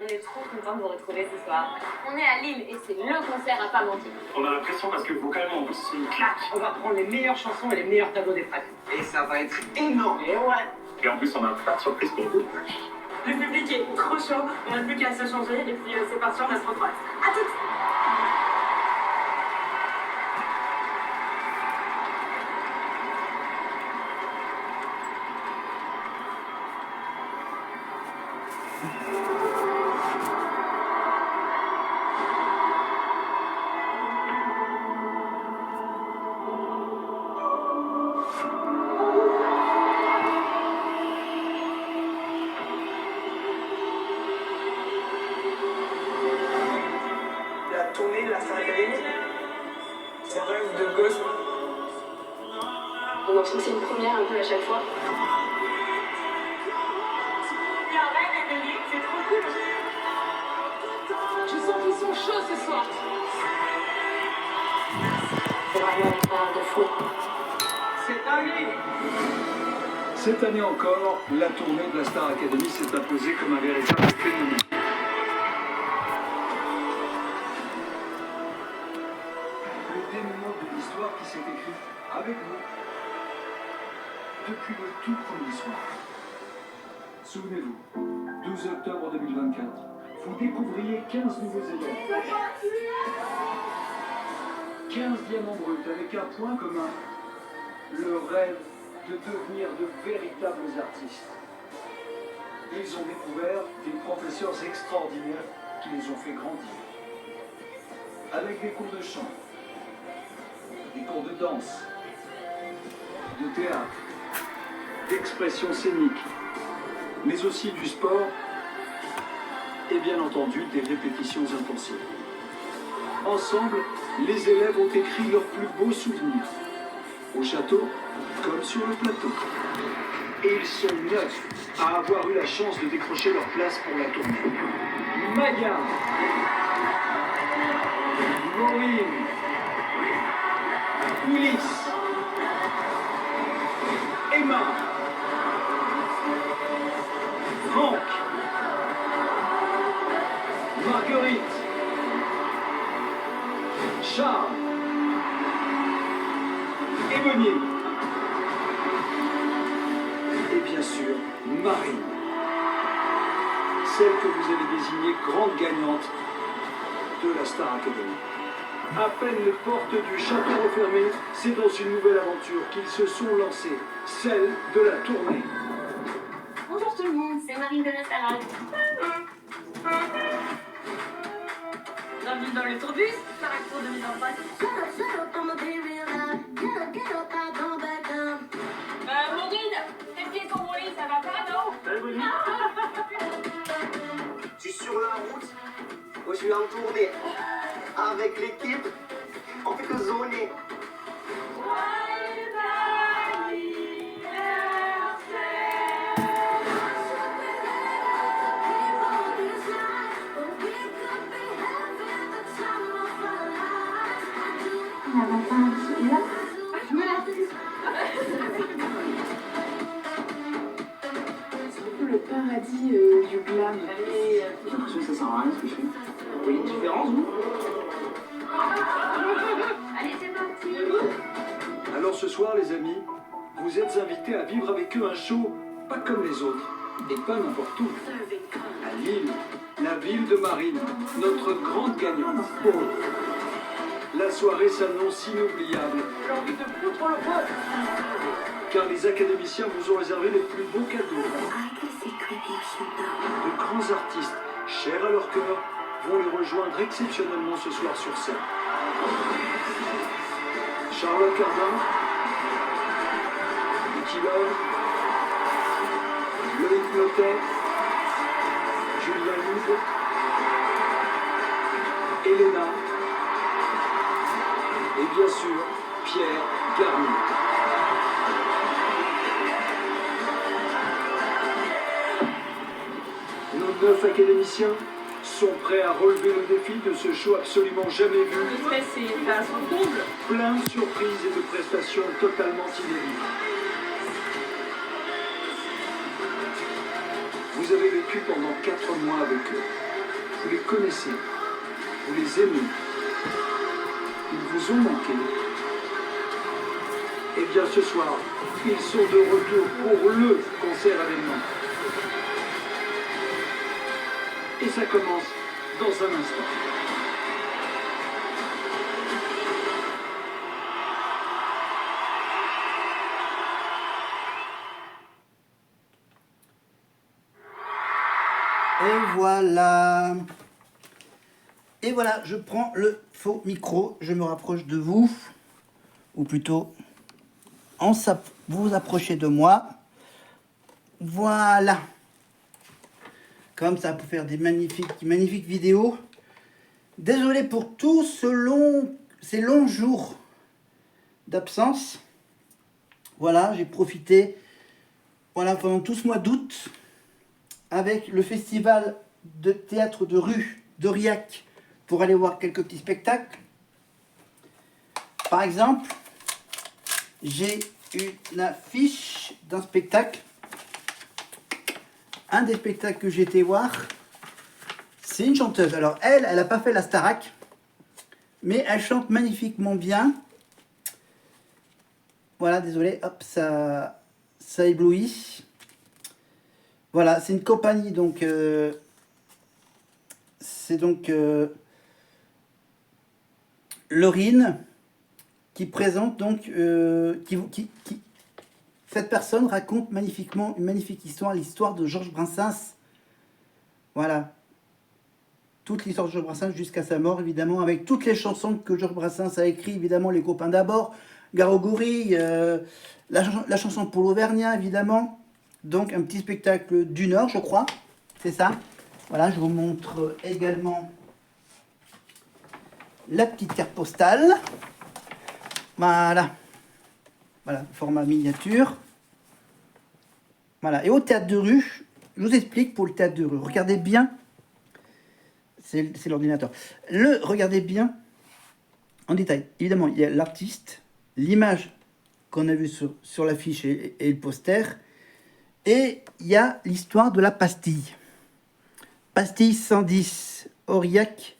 On est trop contents de vous retrouver ce soir. On est à Lille et c'est le concert à pas manquer. On a l'impression parce que vocalement, c'est une claque. On va prendre les meilleures chansons et les meilleurs tableaux des frères. Et ça va être énorme. Et ouais. Et en plus, on a plein de surprises pour vous. Le public est trop chaud, on n'a plus qu'à se changer et puis c'est parti, on va se retrouver. À toutes. La tournée de la Star Academy, c'est un rêve de gosse. On a l'impression que c'est une première un peu à chaque fois. Il y a un rêve de Lille, c'est trop cool. Je sens qu'ils sont chauds ce soir. C'est vraiment une part de fou. C'est dingue. Cette année encore, la tournée de la Star Academy s'est imposée comme un véritable phénomène. Le dénouement de l'histoire qui s'est écrite avec vous depuis le tout premier soir. Souvenez-vous, 12 octobre 2024, vous découvriez 15 nouveaux élèves. 15 diamants bruts avec un point commun, le rêve de devenir de véritables artistes. Ils ont découvert des professeurs extraordinaires qui les ont fait grandir. Avec des cours de chant, des cours de danse, de théâtre, d'expression scénique, mais aussi du sport et bien entendu des répétitions intensives. Ensemble, les élèves ont écrit leurs plus beaux souvenirs, au château comme sur le plateau. Et ils sont 9 à avoir eu la chance de décrocher leur place pour la tournée. Maya, Maureen, Ulysse, Emma, Franck, Marguerite, Charles, Émonier et bien sûr Marine, celle que vous avez désignée grande gagnante de la Star Academy. À peine les portes du château refermées, c'est dans une nouvelle aventure qu'ils se sont lancés, celle de la tournée. Bonjour tout le monde, c'est Marine de la Salade. Bienvenue dans le tourbus, Star Expo 2023. Maureen, tes pieds sont brûlés, ça va pas, non? Je suis sur la route, je suis en tournée. Avec l'équipe, on fait que zoner. On n'a pas un petit là. Je me la fais. Le paradis du glam. Allez, J'ai l'impression que ça sert à rien ce que je fais. Oui, une différence, vous. allez, c'est parti. Alors ce soir les amis, vous êtes invités à vivre avec eux un show pas comme les autres, et pas n'importe où. À Lille, la ville de Marine, notre grande gagnante. La soirée s'annonce inoubliable, J'ai envie de foutre le feu. car les académiciens vous ont réservé les plus beaux cadeaux. De grands artistes, chers à leur cœur, vont les rejoindre exceptionnellement ce soir sur scène. Charlotte Cardin, Vicky Love, Loïc Notet, Julien Loube, Elena et bien sûr Pierre Garnier. Nos 9 académiciens sont prêts à relever le défi de ce show absolument jamais vu, Le stress, c'est à son comble. plein de surprises et de prestations totalement inédites. Vous avez vécu pendant 4 mois avec eux. Vous les connaissez, vous les aimez, ils vous ont manqué. Eh bien ce soir, ils sont de retour pour le concert événement. Et ça commence dans un instant. Et voilà. Et voilà, je prends le faux micro, je me rapproche de vous, ou plutôt, vous vous approchez de moi. Voilà. Comme ça, pour faire des magnifiques vidéos. Désolé pour tout ces longs jours d'absence. Voilà, j'ai profité, voilà, pendant tout ce mois d'août, avec le festival de théâtre de rue d'Aurillac, pour aller voir quelques petits spectacles. Par exemple, j'ai une affiche d'un spectacle. Un des spectacles que j'ai été voir, c'est une chanteuse. Alors elle n'a pas fait la Starac, mais elle chante magnifiquement bien. Voilà, désolé, hop, ça éblouit. Voilà, c'est une compagnie, donc c'est donc Laurine qui présente donc cette personne raconte magnifiquement une magnifique histoire, l'histoire de Georges Brassens. Voilà, toute l'histoire de Georges Brassens jusqu'à sa mort, évidemment, avec toutes les chansons que Georges Brassens a écrites, évidemment, Les Copains d'abord, Garogoury, la chanson pour l'Auvergnat, évidemment. Donc un petit spectacle d'une heure, je crois, c'est ça. Voilà, je vous montre également la petite carte postale. Voilà. Voilà, format miniature. Voilà, et au théâtre de rue, je vous explique pour le théâtre de rue. Regardez bien, c'est l'ordinateur. Regardez bien en détail. Évidemment, il y a l'artiste, l'image qu'on a vue sur l'affiche et le poster. Et il y a l'histoire de la pastille. Pastille 110, Aurillac,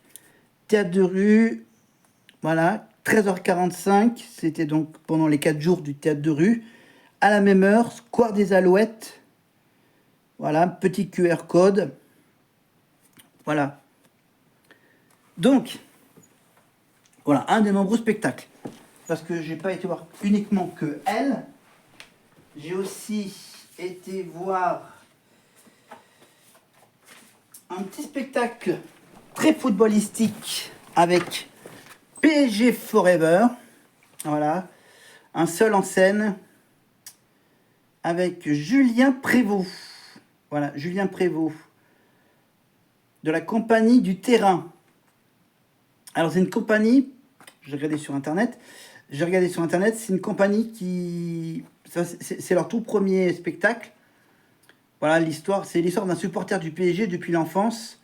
théâtre de rue, voilà, 13h45, c'était donc pendant les 4 jours du théâtre de rue. À la même heure, Square des Alouettes, voilà, petit QR code, voilà. Donc, voilà, un des nombreux spectacles. Parce que j'ai pas été voir uniquement que elle, j'ai aussi été voir un petit spectacle très footballistique avec PSG Forever. Voilà, un seul en scène avec Julien Prévost. Voilà, Julien Prévost de la compagnie du terrain. Alors c'est une compagnie, j'ai regardé sur internet, c'est une compagnie qui... C'est leur tout premier spectacle. Voilà, c'est l'histoire d'un supporter du PSG depuis l'enfance,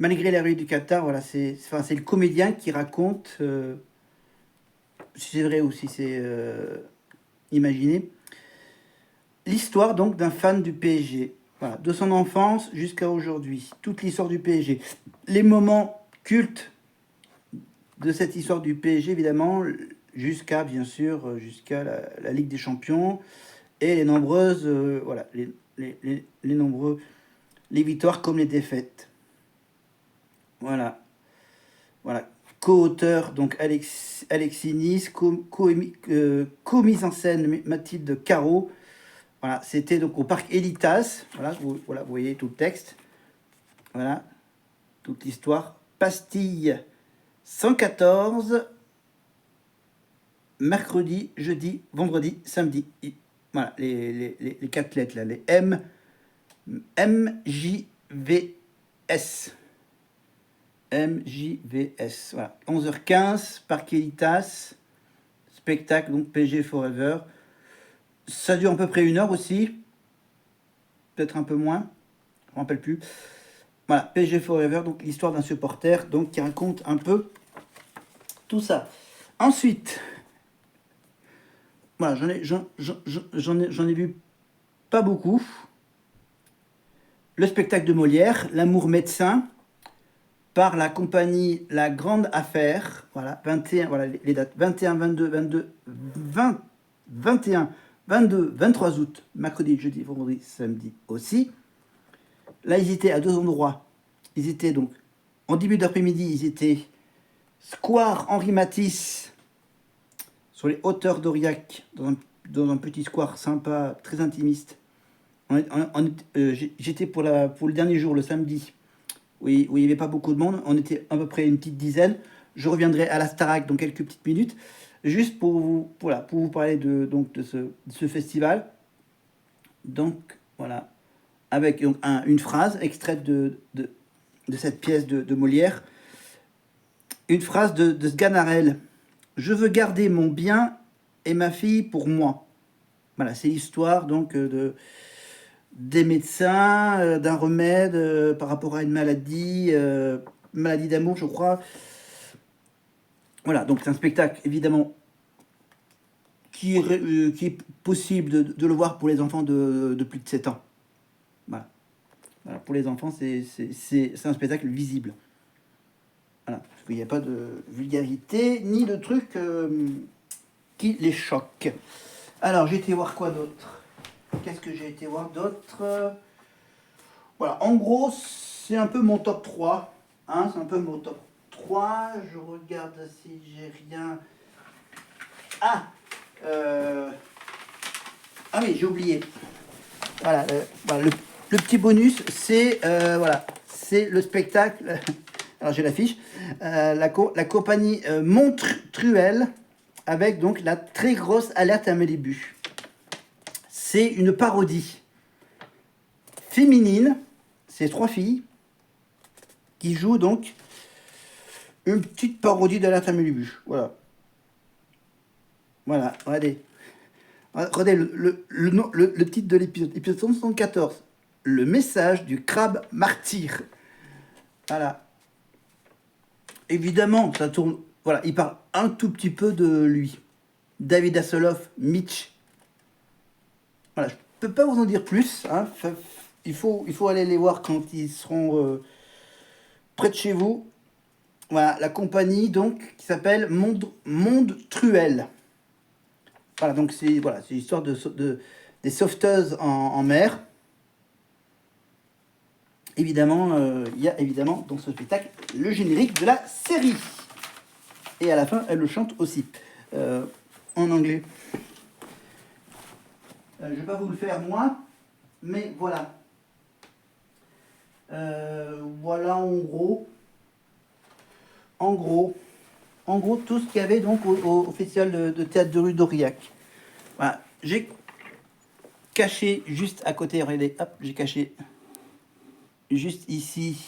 malgré la rue du Qatar. Voilà, c'est le comédien qui raconte, si c'est vrai ou si c'est imaginé, l'histoire donc d'un fan du PSG. Voilà, de son enfance jusqu'à aujourd'hui, toute l'histoire du PSG. Les moments cultes de cette histoire du PSG, évidemment, jusqu'à, bien sûr, jusqu'à la Ligue des Champions et les nombreuses, voilà, les victoires comme les défaites. Voilà. Voilà. Co-auteur, donc Alexis Nice, co-mise en scène Mathilde Caro. Voilà, c'était donc au parc Elitas. Voilà, vous voyez tout le texte. Voilà, toute l'histoire. Pastille 114. Mercredi, jeudi, vendredi, samedi. Voilà, les 4 lettres là, les MJVS. MJVS. Voilà, 11h15, Parc Elitas. Spectacle, donc PG Forever. Ça dure à peu près 1 heure aussi. Peut-être un peu moins. Je ne me rappelle plus. Voilà, PG Forever, donc l'histoire d'un supporter donc, qui raconte un peu tout ça. Ensuite, voilà, j'en ai vu pas beaucoup. Le spectacle de Molière, L'amour médecin. par la compagnie La Grande Affaire. Voilà, 21, voilà les dates 21, 22, 20, 21, 22, 23 août, mercredi, jeudi, vendredi, samedi aussi. Là, ils étaient à deux endroits. Ils étaient donc, en début d'après-midi, ils étaient Square Henri Matisse, sur les hauteurs d'Aurillac, dans un petit square sympa, très intimiste. J'étais pour le dernier jour, le samedi, où il n'y avait pas beaucoup de monde. On était à peu près une petite dizaine. Je reviendrai à la Starac dans quelques petites minutes, juste pour vous parler de ce festival. Donc, voilà, avec une phrase extraite de cette pièce de Molière. Une phrase de Sganarelle. « Je veux garder mon bien et ma fille pour moi ». Voilà, c'est l'histoire donc des médecins, d'un remède par rapport à une maladie d'amour, je crois. Voilà, donc c'est un spectacle, évidemment, qui est possible de le voir pour les enfants de plus de 7 ans. Voilà. Voilà, pour les enfants, c'est un spectacle visible. Voilà, parce qu'il n'y a pas de vulgarité, ni de trucs qui les choquent. Alors, j'ai été voir quoi d'autre? Qu'est-ce que j'ai été voir d'autre? Voilà, en gros, c'est un peu mon top 3. Hein, c'est un peu mon top 3. Je regarde si j'ai rien... Ah oui, j'ai oublié. Voilà, le petit bonus, c'est voilà, c'est le spectacle... Alors, j'ai l'affiche. La compagnie Montre-Truel, avec donc la très grosse alerte à Malibu. C'est une parodie féminine. C'est 3 filles qui jouent donc une petite parodie d'alerte à Malibu. Voilà. Voilà, regardez. Regardez le titre de l'épisode. Épisode 174. Le message du crabe martyr. Voilà. Évidemment, ça tourne... Voilà, il parle un tout petit peu de lui. David Hasselhoff, Mitch. Voilà, je peux pas vous en dire plus. Hein. Il faut aller les voir quand ils seront près de chez vous. Voilà, la compagnie donc qui s'appelle Monde Truel. Voilà, donc c'est l'histoire des sauveteuses en mer. Évidemment, il y a évidemment dans ce spectacle le générique de la série. Et à la fin, elle le chante aussi en anglais. Je ne vais pas vous le faire moi, mais voilà. Voilà en gros tout ce qu'il y avait donc au festival de théâtre de rue d'Aurillac. Voilà, j'ai caché juste à côté, regardez, hop, j'ai caché juste ici.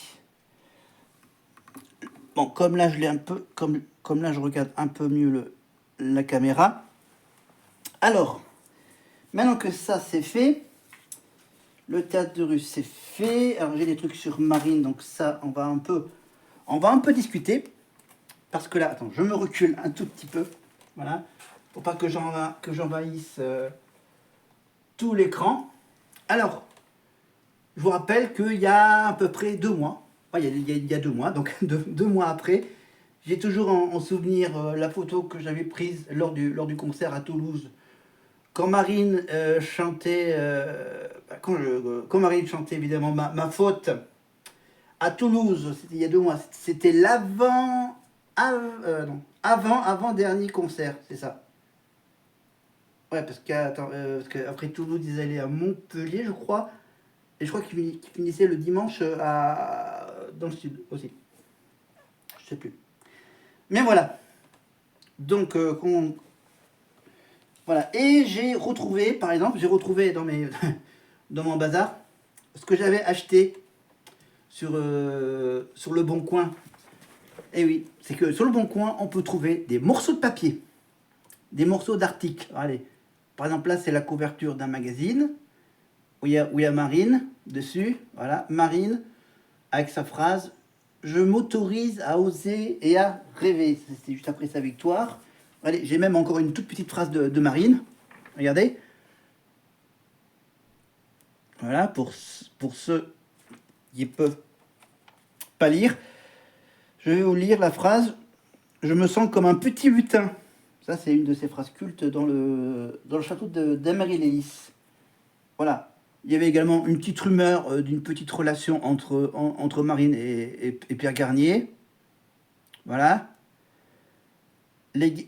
Bon, comme là je l'ai un peu, comme là je regarde un peu mieux la caméra. Alors, maintenant que ça c'est fait, le théâtre de rue c'est fait. Alors j'ai des trucs sur Marine, donc ça on va un peu discuter. Parce que là, attends, je me recule un tout petit peu. Voilà. Pour pas que j'envahisse tout l'écran. Alors, je vous rappelle qu'il y a à peu près 2 mois. Il y a 2 mois, donc 2 mois après, j'ai toujours en souvenir la photo que j'avais prise lors du concert à Toulouse. Quand Marine chantait, quand Marine chantait évidemment ma faute à Toulouse, c'était il y a 2 mois. C'était avant-dernier concert, c'est ça. Ouais, parce qu'après Toulouse, ils allaient à Montpellier, je crois. Et je crois qu'ils finissaient le dimanche dans le sud aussi. Je sais plus. Mais voilà. Donc, voilà. Et j'ai retrouvé, par exemple, dans mon bazar, ce que j'avais acheté sur Le Bon Coin. Et oui, c'est que sur Le Bon Coin, on peut trouver des morceaux de papier, des morceaux d'articles. Allez, par exemple, là, c'est la couverture d'un magazine où il y a Marine dessus. Voilà, Marine avec sa phrase « Je m'autorise à oser et à rêver ». C'est juste après sa victoire. Allez, j'ai même encore une toute petite phrase de Marine. Regardez. Voilà, pour ceux qui ne peuvent pas lire. Je vais vous lire la phrase « Je me sens comme un petit lutin ». Ça, c'est une de ces phrases cultes dans le château d'Amaryllis. Voilà. Il y avait également une petite rumeur d'une petite relation entre Marine et Pierre Garnier. Voilà.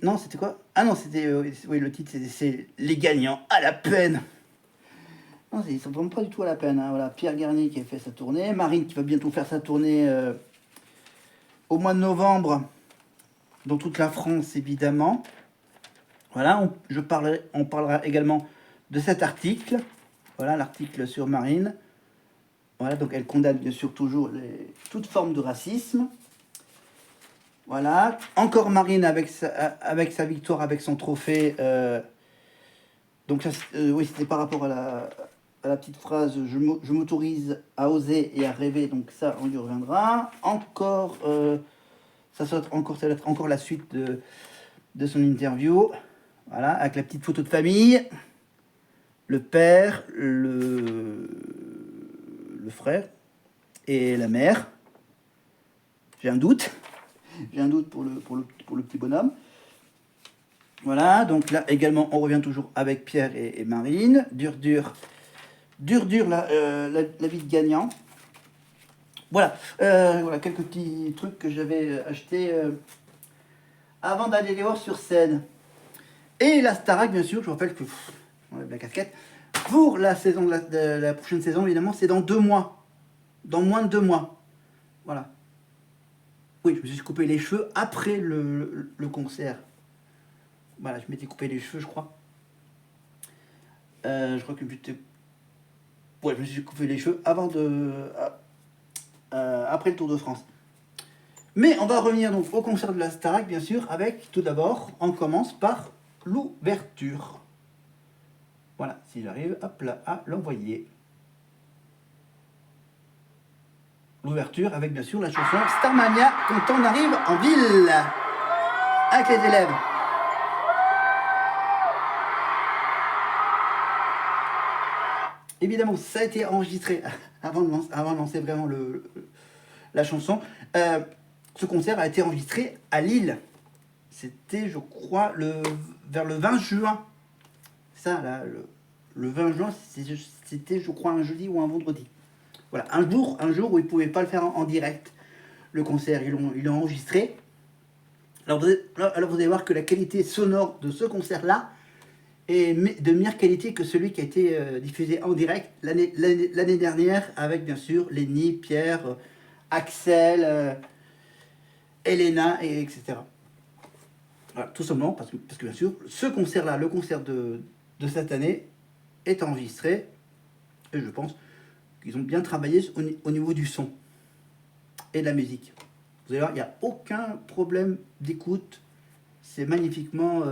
Non, c'était quoi? Ah non, c'était... oui, le titre, c'est « Les gagnants à la peine ». Non, ils ne sont vraiment pas du tout à la peine. Hein. Voilà, Pierre Garnier qui a fait sa tournée. Marine qui va bientôt faire sa tournée au mois de novembre dans toute la France, évidemment. Voilà, on parlera également de cet article. Voilà, l'article sur Marine. Voilà, donc elle condamne bien sûr toujours toute forme de racisme. Voilà, encore Marine avec sa victoire, avec son trophée. Donc ça, oui, c'était par rapport à la petite phrase « Je m'autorise à oser et à rêver », donc ça, on y reviendra. Encore, ça va être encore la suite de son interview. Voilà, avec la petite photo de famille, le père, le frère et la mère. J'ai un doute. J'ai un doute pour le petit bonhomme. Voilà, donc là également, on revient toujours avec Pierre et Marine. Dur la vie de gagnant. Voilà, voilà quelques petits trucs que j'avais achetés avant d'aller les voir sur scène. Et la Starac, bien sûr, je vous rappelle que on lève la casquette. Pour la saison de la prochaine saison, évidemment, c'est dans 2 mois. Dans moins de 2 mois. Voilà. Oui, je me suis coupé les cheveux après le concert. Voilà, je m'étais coupé les cheveux, je crois. Je crois que ouais, je me suis coupé les cheveux avant après le Tour de France. Mais on va revenir donc au concert de la Starac, bien sûr, avec tout d'abord, on commence par l'ouverture. Voilà, si j'arrive, hop là, à l'envoyer. L'ouverture avec bien sûr la chanson Starmania quand on arrive en ville avec les élèves. Évidemment, ça a été enregistré avant de lancer vraiment la chanson. Ce concert a été enregistré à Lille. C'était, je crois, vers le 20 juin. Ça, là, le 20 juin, c'était, je crois, un jeudi ou un vendredi. Voilà, un jour où ils ne pouvaient pas le faire en direct. Le concert, ils l'ont enregistré. Alors vous allez voir que la qualité sonore de ce concert-là est de meilleure qualité que celui qui a été diffusé en direct l'année dernière, avec bien sûr Lenny, Pierre, Axel, Elena, etc. Voilà, tout simplement parce que bien sûr, ce concert-là, le concert de cette année, est enregistré, et je pense qu'ils ont bien travaillé au niveau du son et de la musique. Vous allez voir, il n'y a aucun problème d'écoute. C'est magnifiquement...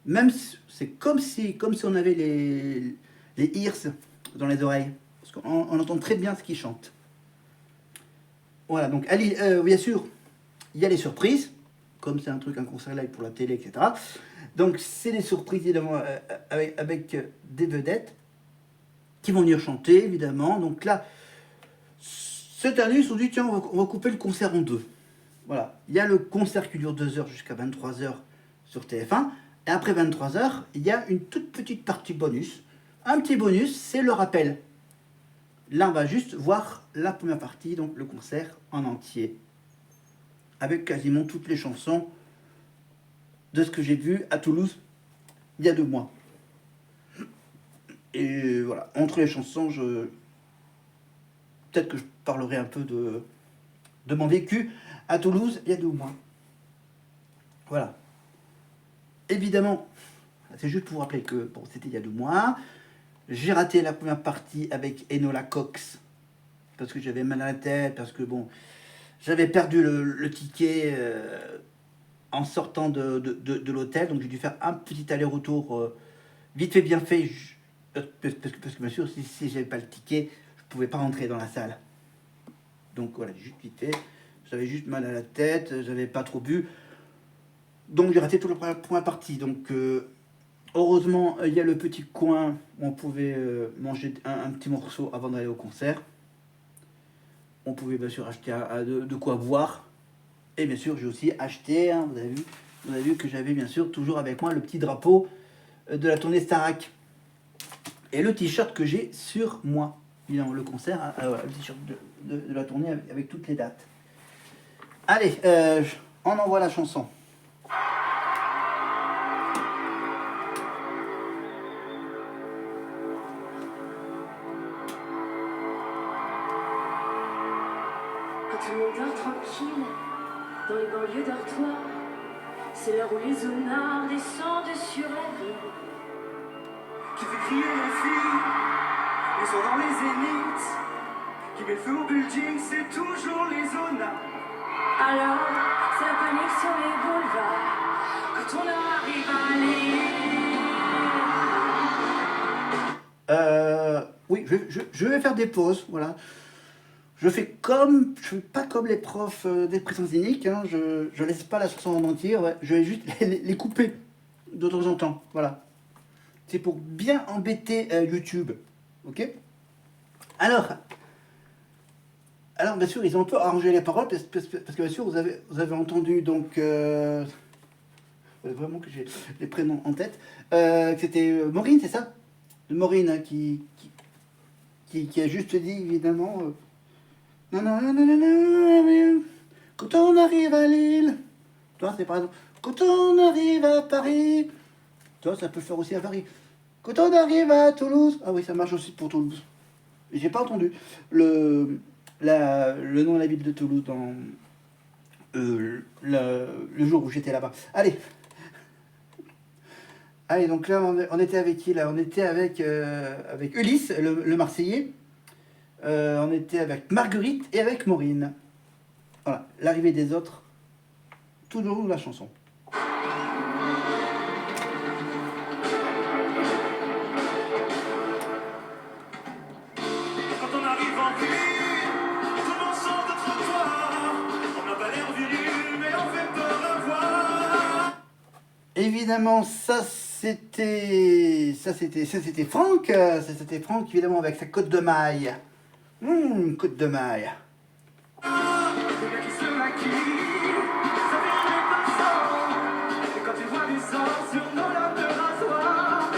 même, c'est comme si on avait les ears dans les oreilles. Parce qu'on entend très bien ce qu'ils chantent. Voilà, donc bien sûr, il y a les surprises. Comme c'est un concert live pour la télé, etc. Donc c'est des surprises, évidemment, avec des vedettes qui vont venir chanter, évidemment. Donc là, cette année, ils se sont dit, tiens, on va couper le concert en 2. Voilà, il y a le concert qui dure 2 heures jusqu'à 23h sur TF1. Et après 23h, il y a une toute petite partie bonus. Un petit bonus, c'est le rappel. Là, on va juste voir la première partie, donc le concert en entier. Avec quasiment toutes les chansons de ce que j'ai vu à Toulouse il y a 2 mois. Et voilà, entre les chansons, peut-être que je parlerai un peu de mon vécu à Toulouse il y a 2 mois. Voilà. Évidemment, c'est juste pour vous rappeler que bon, c'était il y a 2 mois. J'ai raté la première partie avec Enola Cox parce que j'avais mal à la tête, parce que bon, j'avais perdu le ticket en sortant de l'hôtel, donc j'ai dû faire un petit aller-retour vite fait, bien fait, parce que bien sûr, si j'avais pas le ticket, je pouvais pas rentrer dans la salle. Donc voilà, juste vite fait, j'avais juste mal à la tête, j'avais pas trop bu, donc j'ai raté toute la première partie. Donc heureusement, il y a le petit coin où on pouvait manger un petit morceau avant d'aller au concert. on pouvait bien sûr acheter de quoi boire. Et bien sûr, j'ai aussi acheté, hein, vous avez vu que j'avais bien sûr toujours avec moi le petit drapeau de la tournée Starac. Et le t-shirt que j'ai sur moi. Évidemment, le concert, voilà, le t-shirt de la tournée avec toutes les dates. Allez, on envoie la chanson. Quand tout le monde dort tranquille, dans les banlieues dortoirs, c'est l'heure où les zonards descendent sur la ville. Qui fait crier les filles, ils sont dans les zéniths. Qui met le feu au building, c'est toujours les zonas. Alors, c'est la panique sur les boulevards, quand on arrive à aller. Oui, je vais faire des pauses, voilà. Je fais pas comme les profs d'expression scénique, hein, je laisse pas la chanson en entier, ouais, je vais juste les couper de temps en temps, voilà. C'est pour bien embêter YouTube, ok? Alors, bien sûr, ils ont un peu arrangé les paroles, parce que bien sûr, vous avez entendu, donc, vraiment que j'ai les prénoms en tête, que c'était Maureen, c'est ça? Maureen, hein, qui a juste dit, évidemment... non, quand on arrive à Lille, toi c'est par exemple, quand on arrive à Paris, toi ça peut le faire aussi à Paris, quand on arrive à Toulouse, ah oui ça marche aussi pour Toulouse, j'ai pas entendu le nom de la ville de Toulouse dans le jour où j'étais là-bas. Allez, donc là on était avec qui là? On était avec Ulysse, le Marseillais. On était avec Marguerite et avec Maureen. Voilà, l'arrivée des autres, tout le long de la chanson. Quand on arrive en ville, tout le monde sort de trottoir. On n'a pas l'air viril, mais on fait peur à voir. Évidemment, ça c'était Franck. C'était Franck, évidemment, avec sa côte de maille. Côte de maille. Les gars qui se maquillent, ça fait les passants. Et quand tu vois du sang sur nos lames de rasoir,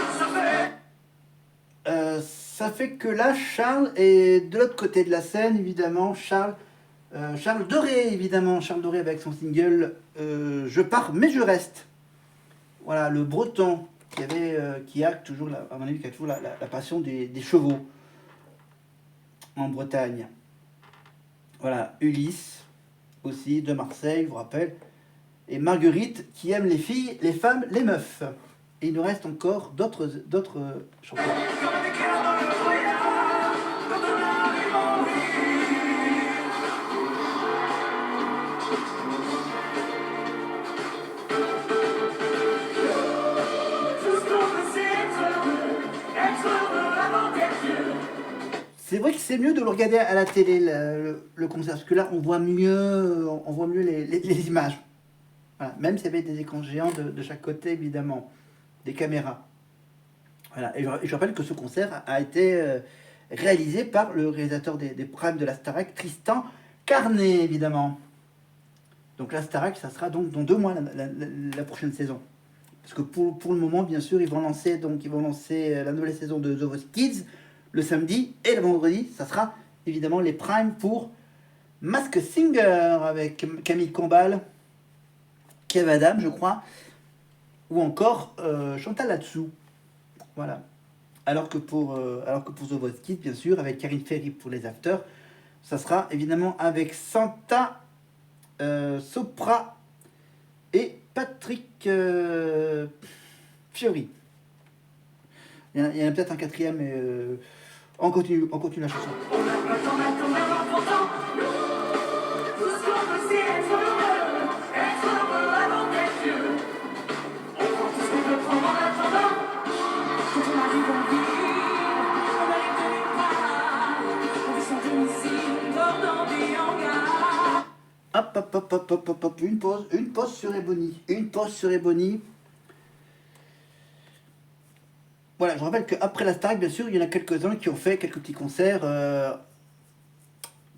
Ça fait que là, Charles est de l'autre côté de la scène, évidemment. Charles Doré, évidemment. Charles Doré avec son single Je pars, mais je reste. Voilà, le breton qui a toujours, à mon avis, qui a toujours la passion des chevaux en Bretagne. Voilà, Ulysse aussi de Marseille, je vous rappelle, et Marguerite qui aime les filles, les femmes, les meufs. Et il nous reste encore d'autres chanteurs. C'est vrai que c'est mieux de le regarder à la télé, le concert, parce que là, on voit mieux les images. Voilà. Même s'il y avait des écrans géants de chaque côté, évidemment, des caméras. Voilà. Et je rappelle que ce concert a été réalisé par le réalisateur des primes de la Starac, Tristan Carnet, évidemment. Donc la Starac, ça sera donc dans 2 mois, la prochaine saison. Parce que pour le moment, bien sûr, ils vont lancer la nouvelle saison de The Voice Kids, le samedi et le vendredi, ça sera évidemment les primes pour Mask Singer avec Camille Combal, Kev Adam, je crois, ou encore Chantal Latsou. Voilà. Alors que pour The Voice Kids, bien sûr, avec Karine Ferry pour les afters, ça sera évidemment avec Santa Sopra et Patrick Fiori. Il y en a peut-être un quatrième, mais on continue la chanson. On n'a pas le temps d'avoir pourtant. Tout ce qu'on veut, c'est être heureux avant d'être vieux. On prend tout ce qu'on peut prendre en attendant. Quand on arrive en ville, on arrive de nulle part. On vit sans domicile, on dort dans des hangars. Hop, une pause sur Ebony. Voilà, je rappelle qu'après la Starac, bien sûr, il y en a quelques-uns qui ont fait quelques petits concerts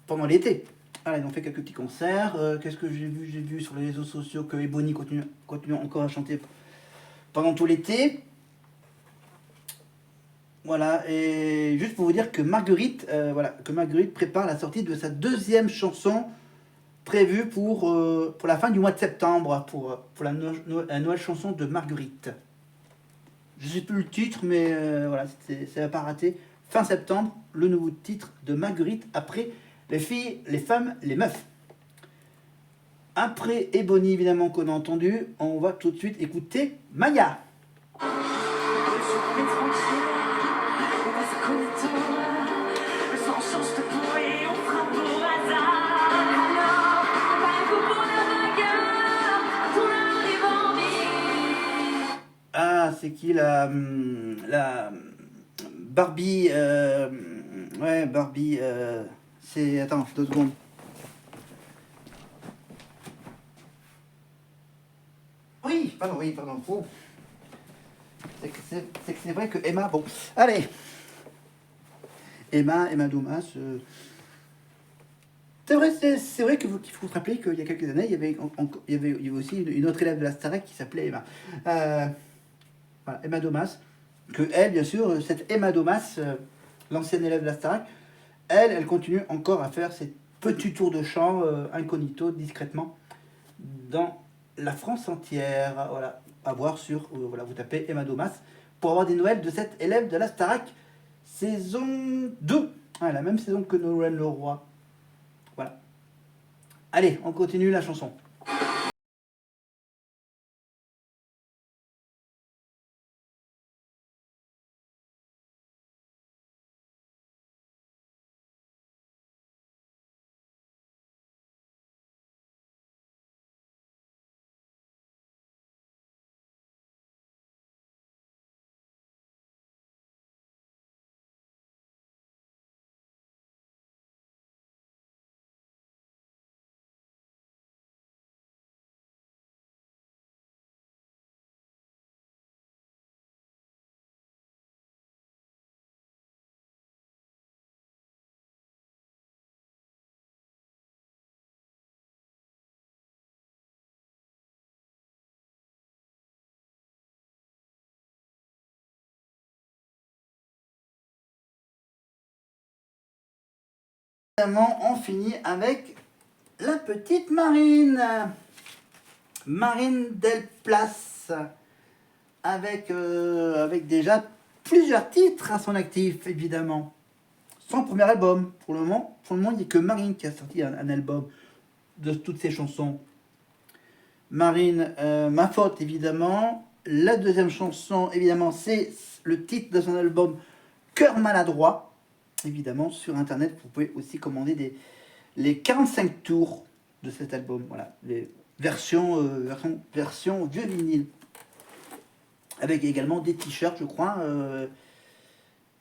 pendant l'été. Voilà, ils ont fait quelques petits concerts. Qu'est-ce que j'ai vu? J'ai vu sur les réseaux sociaux que Ebony continue encore à chanter pendant tout l'été. Voilà, et juste pour vous dire que Marguerite prépare la sortie de sa deuxième chanson prévue pour la fin du mois de septembre, pour la nouvelle chanson de Marguerite. Je ne sais plus le titre, mais voilà, ça va pas rater. Fin septembre, le nouveau titre de Marguerite, après les filles, les femmes, les meufs. Après Ebony, évidemment, qu'on a entendu, on va tout de suite écouter Maya. Ah, c'est qui la Barbie ouais, Barbie, c'est... Attends, 2 secondes. Oui, pardon. Oh. C'est vrai que Emma... Bon, allez. Emma Domas... C'est vrai qu'il faut se rappeler qu'il y a quelques années, il y avait aussi une autre élève de la Starac qui s'appelait Emma. Voilà, Emma Domas. Que elle, bien sûr, cette Emma Domas, l'ancienne élève de la Starac, elle continue encore à faire ses petits tours de chant incognito, discrètement, dans la France entière. Voilà, à voir sur, voilà, vous tapez Emma Domas pour avoir des nouvelles de cette élève de la Starac, saison 2. Ouais, la même saison que Nolwenn Leroy. Voilà. Allez, on continue la chanson. On finit avec la petite Marine. Marine Delplace. Avec déjà plusieurs titres à son actif, évidemment. Son premier album. Pour le moment, il n'y a que Marine qui a sorti un album de toutes ses chansons. Marine, Ma Faute, évidemment. La deuxième chanson, évidemment, c'est le titre de son album Cœur Maladroit. Évidemment, sur internet, vous pouvez aussi commander les 45 tours de cet album. Voilà, les versions vieux vinyle. Avec également des t-shirts, je crois.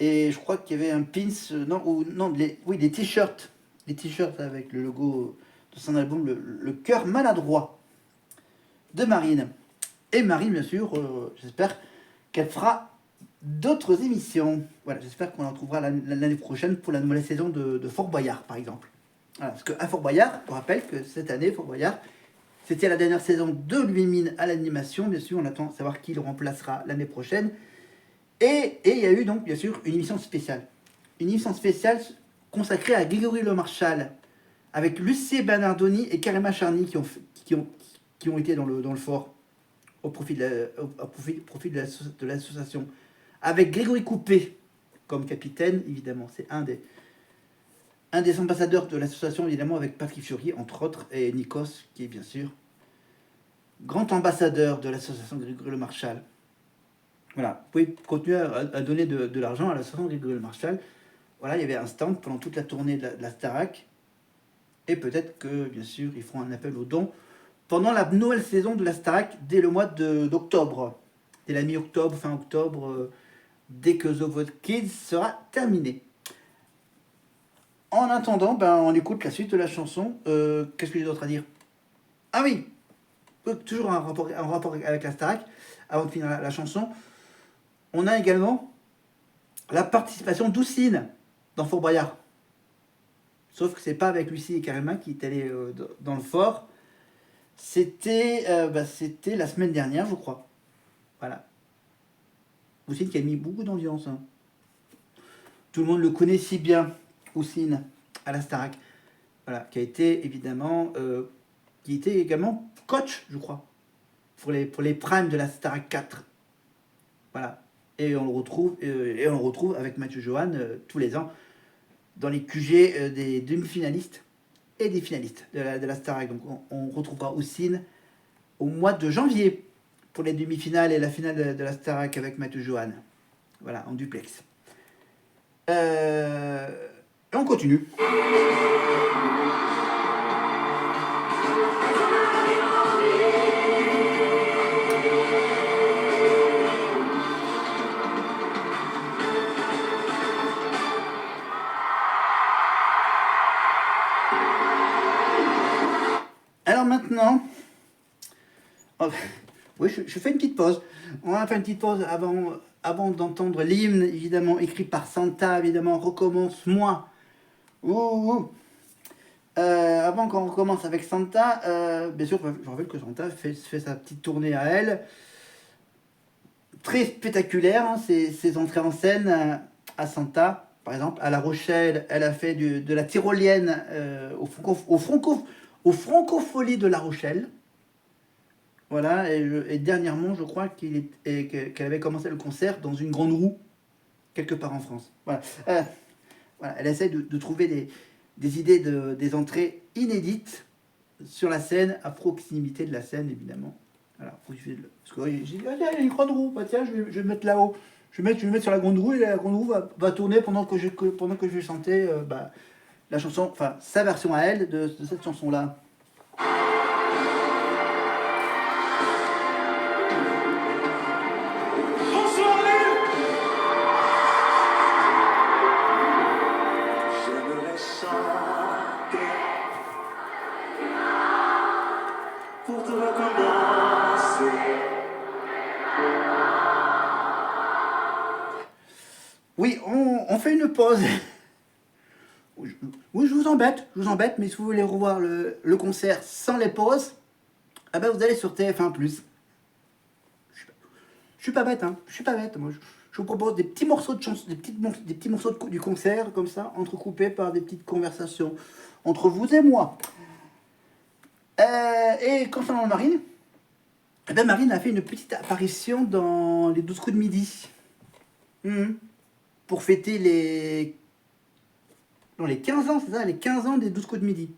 Et je crois qu'il y avait un pins, des t-shirts. Des t-shirts avec le logo de son album, le Cœur Maladroit de Marine. Et Marine, bien sûr, j'espère qu'elle fera d'autres émissions. Voilà, j'espère qu'on en trouvera l'année prochaine pour la nouvelle saison de Fort Boyard, par exemple. Voilà, parce qu'à Fort Boyard, on rappelle que cette année, Fort Boyard, c'était la dernière saison de Louis Mine à l'animation. Bien sûr, on attend de savoir qui le remplacera l'année prochaine. Et il y a eu donc, bien sûr, une émission spéciale. Une émission spéciale consacrée à Grégory Le Marchal, avec Lucie Bernardoni et Karima Charny qui ont été dans le fort au profit de l'association. Avec Grégory Coupé comme capitaine, évidemment. C'est un des ambassadeurs de l'association, évidemment, avec Patrick Fiori, entre autres, et Nikos, qui est bien sûr grand ambassadeur de l'association Grégory Le Marchal. Voilà, vous pouvez continuer à donner de l'argent à l'association Grégory Le Marchal. Voilà, il y avait un stand pendant toute la tournée de la Starac. Et peut-être que, bien sûr, ils feront un appel aux dons pendant la nouvelle saison de la Starac dès le mois d'octobre. Dès la mi-octobre, fin octobre, dès que The Voice Kids sera terminé. En attendant, on écoute la suite de la chanson. Qu'est-ce que j'ai d'autre à dire? Ah oui, toujours un rapport avec la Starac, avant de finir la chanson. On a également la participation d'Oussine dans Fort Boyard. sauf que c'est pas avec Lucie et Karima qui est allé dans le fort. C'était la semaine dernière, je crois. Voilà. Houssine qui a mis beaucoup d'ambiance. Hein. Tout le monde le connaît si bien, Houssine, à la Starac. Voilà, qui était évidemment, qui était également coach, je crois, pour les primes de la Starac 4. Voilà. Et on le retrouve avec Mathieu Johan tous les ans dans les QG des demi-finalistes et des finalistes de la Starac. Donc on retrouvera Houssine au mois de janvier pour les demi-finales et la finale de la Starac avec Mathieu Johan. Voilà, en duplex. Et on continue. Alors maintenant, oui, je fais une petite pause. On va faire une petite pause avant d'entendre l'hymne, évidemment, écrit par Santa, évidemment, recommence-moi. Avant qu'on recommence avec Santa, bien sûr, je rappelle que Santa fait sa petite tournée à elle. Très spectaculaire, hein, ses entrées en scène à Santa. Par exemple, à La Rochelle, elle a fait de la tyrolienne au Francofolie de La Rochelle. Voilà, et dernièrement, je crois qu'elle avait commencé le concert dans une grande roue, quelque part en France. Voilà, elle essaie de trouver des idées, des entrées inédites sur la scène, à proximité de la scène, évidemment. Voilà, parce que j'ai dit, il y a une grande roue, bah, tiens, je vais me mettre là-haut. Je vais me mettre sur la grande roue, et la grande roue va tourner pendant que je vais chanter la chanson, enfin, sa version à elle de cette chanson-là. Bonsoir Lille. J'aimerais chanter pour te recommencer. Oui, on fait une pause. Oui, je vous embête, mais si vous voulez revoir le concert sans les pauses, ah ben vous allez sur TF1+. Je suis pas bête, hein. Je suis pas bête. Moi, je vous propose des petits morceaux de chansons, des petits morceaux du concert, comme ça, entrecoupés par des petites conversations entre vous et moi. Et concernant Marine, eh ben Marine a fait une petite apparition dans les 12 coups de midi. Pour fêter les 15 ans, c'est ça, les 15 ans des 12 coups de midi.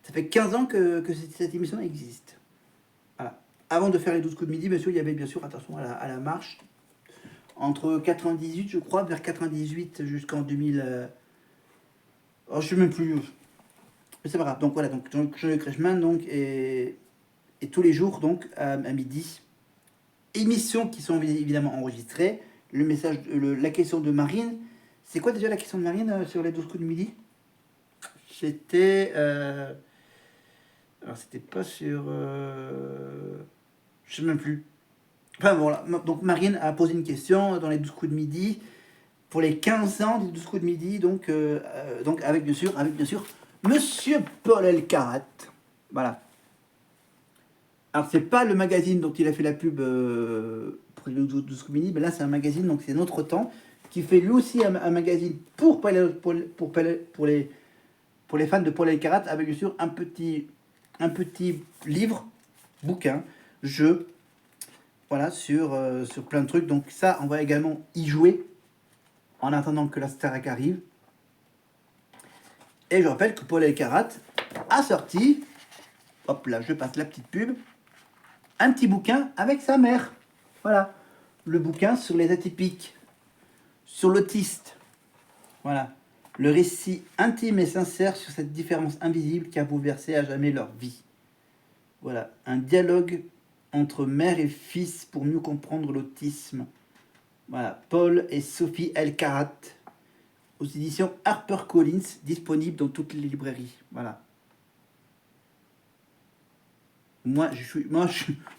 Ça fait 15 ans que cette émission existe. Voilà. Avant de faire les 12 coups de midi, monsieur, il y avait bien sûr, attention à la marche, entre 98, je crois, vers 98 jusqu'en 2000... je sais même plus. Mais c'est pas grave. Donc voilà, donc Jean-Luc Reichmann, donc, et tous les jours, donc, à midi. Émissions qui sont évidemment enregistrées. Le message, la question de Marine. C'est quoi déjà la question de Marine sur les 12 coups de midi? C'était... alors c'était pas sur... je sais même plus. Enfin voilà, donc Marine a posé une question dans les 12 coups de midi pour les 15 ans des 12 coups de midi, donc avec bien sûr Monsieur Paul Elkarat. Voilà. Alors c'est pas le magazine dont il a fait la pub pour les 12 coups de midi, mais là c'est un magazine, donc c'est Notre Temps, qui fait lui aussi un magazine pour les fans de Paul Elkarat, avec bien sûr un petit livre, bouquin, jeu, voilà, sur plein de trucs. Donc ça, on va également y jouer en attendant que la Starac arrive. Et je rappelle que Paul Elkarat a sorti, hop là, je passe la petite pub, un petit bouquin avec sa mère. Voilà, le bouquin sur les atypiques, sur l'autiste. Voilà, le récit intime et sincère sur cette différence invisible qui a bouleversé à jamais leur vie. Voilà, un dialogue entre mère et fils pour mieux comprendre l'autisme. Voilà, Paul et Sophie Elkarat, aux éditions HarperCollins, disponible dans toutes les librairies. Voilà. Moi,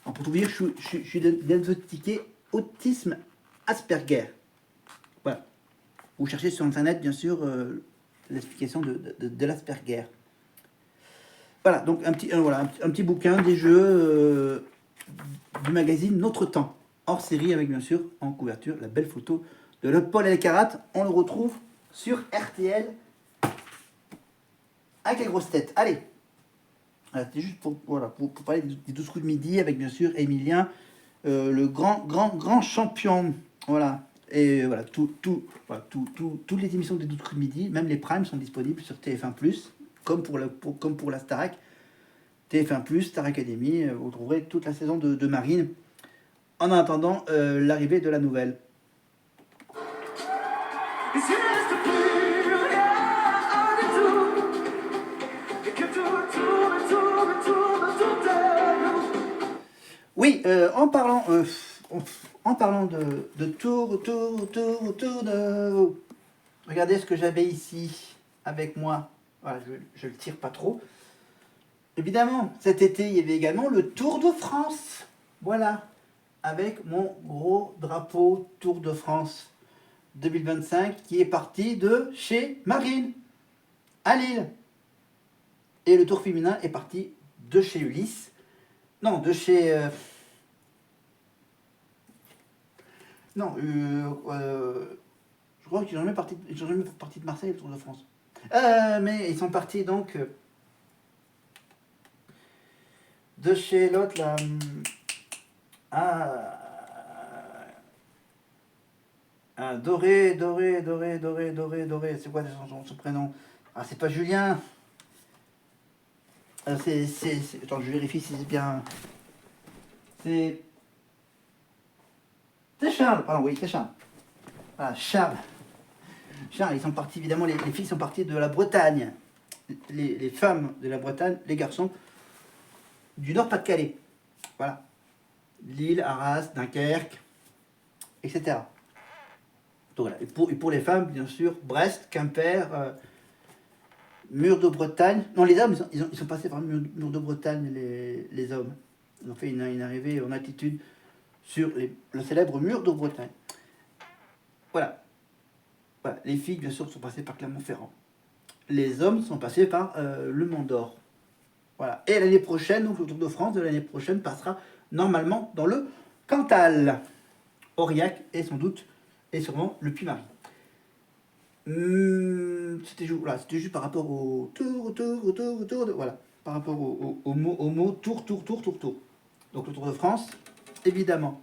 pour tout vous dire, je suis diagnostiqué autisme Asperger. Voilà. Vous cherchez sur internet, bien sûr, l'explication de l'Asperger. Voilà, donc un petit bouquin des jeux du magazine Notre Temps, hors série avec bien sûr en couverture la belle photo de le Paul Elkarat. On le retrouve sur RTL avec les grosses têtes. Allez, voilà, c'était juste pour parler des 12 coups de midi avec bien sûr Emilien, le grand champion. Voilà. Et voilà, toutes les émissions des 12 coups de midi, même les primes, sont disponibles sur TF1+, comme pour la Starac. TF1+, Star Academy, vous trouverez toute la saison de Marine, en attendant l'arrivée de la nouvelle. Et s'il ne reste plus rien du tout, et que tout tourne de nous. Oui, en parlant de tour de vous. Regardez ce que j'avais ici avec moi. Voilà, je le tire pas trop. Évidemment, cet été, il y avait également le Tour de France. Voilà, avec mon gros drapeau Tour de France 2025 qui est parti de chez Marine, à Lille. Et le Tour féminin est parti de chez Ulysse. Non, de chez... je crois qu'ils n'ont jamais parti de Marseille, le Tour de France. Mais ils sont partis donc de chez l'autre là. Doré. C'est quoi son prénom? Ah, c'est pas Julien. Attends, je vérifie si c'est bien. C'est Charles, pardon, oui, c'est Charles. Voilà, Charles, ils sont partis, évidemment, les filles sont parties de la Bretagne. Les femmes de la Bretagne, les garçons du Nord-Pas-de-Calais. Voilà. Lille, Arras, Dunkerque, etc. Donc voilà. Et pour les femmes, bien sûr, Brest, Quimper, Mur de Bretagne. Non, les hommes, ils sont passés par Mur de Bretagne, les hommes. Ils ont fait une arrivée en altitude sur le célèbre Mur de Bretagne. Voilà. Les filles, bien sûr, sont passées par Clermont-Ferrand. Les hommes sont passés par le Mont d'Or. Voilà. Et l'année prochaine, donc le Tour de France de l'année prochaine passera normalement dans le Cantal, Aurillac et sans doute et sûrement le Puy-Marie. C'était juste par rapport au tour, voilà, par rapport au mot tour. Donc le Tour de France, évidemment.